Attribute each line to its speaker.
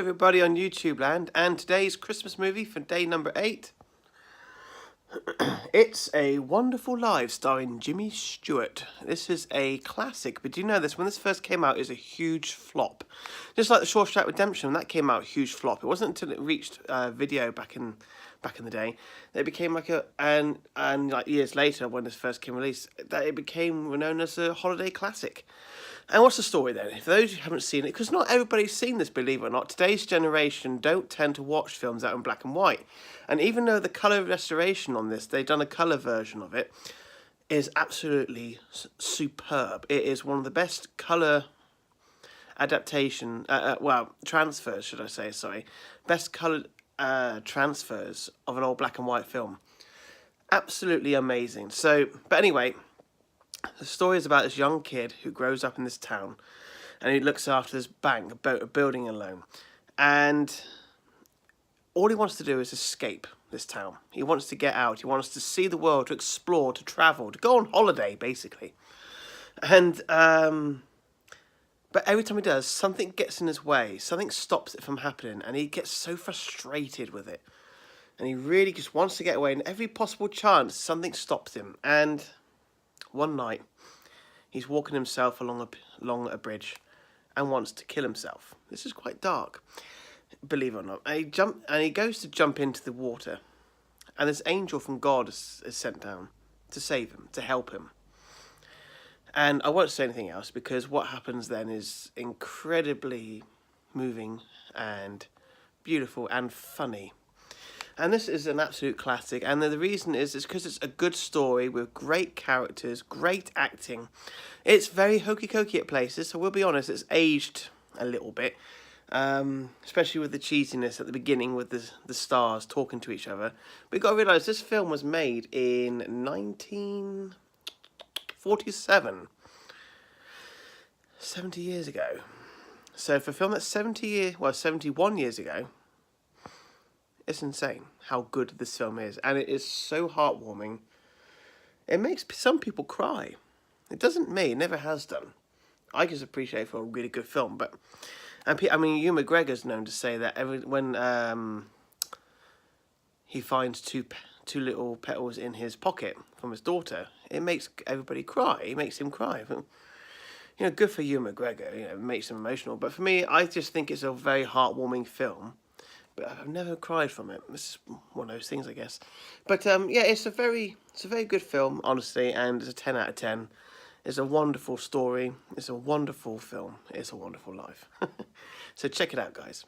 Speaker 1: everybody on YouTube land, and today's Christmas movie for day number 8. It's A Wonderful Life starring Jimmy Stewart. This is a classic, but do you know this? When this first came out, it was a huge flop. Just like The Shawshank Redemption, when that came out, a huge flop. It wasn't until it reached video back in the day that it became like and like years later when this first came released, that it became known as a holiday classic. And what's the story then? For those who haven't seen it, because not everybody's seen this, believe it or not, today's generation don't tend to watch films out in black and white. And even though the colour restoration on this, they've done a colour version of it, is absolutely superb. It is one of the best colour transfers, should I say, sorry. Best coloured transfers of an old black and white film. Absolutely amazing. So, but anyway, the story is about this young kid who grows up in this town and he looks after this bank, a building alone. And all he wants to do is escape this town. He wants to get out. He wants to see the world, to explore, to travel, to go on holiday, basically. And, but every time he does, something gets in his way. Something stops it from happening. And he gets so frustrated with it. And he really just wants to get away. And every possible chance, something stops him. And one night, he's walking himself along a bridge and wants to kill himself. This is quite dark, believe it or not. And he goes to jump into the water, and this angel from God is sent down to save him, to help him. And I won't say anything else, because what happens then is incredibly moving and beautiful and funny. And this is an absolute classic, and the reason is because it's a good story with great characters, great acting. It's very hokey-cokey at places, so we'll be honest, it's aged a little bit, especially with the cheesiness at the beginning with the stars talking to each other. But you've got to realise this film was made in 1947, 70 years ago. So for a film that's 71 years ago, it's insane how good this film is, and it is so heartwarming. It makes some people cry. It doesn't me, it never has done. I just appreciate it for a really good film, but Ewan McGregor's known to say that when he finds two little petals in his pocket from his daughter, it makes everybody cry. It makes him cry. You know, good for Ewan McGregor. You know, it makes him emotional. But for me, I just think it's a very heartwarming film. But I've never cried from it. This is one of those things, I guess. But yeah, it's a very good film, honestly, and it's a 10 out of 10. It's a wonderful story. It's a wonderful film. It's a Wonderful Life. So check it out, guys.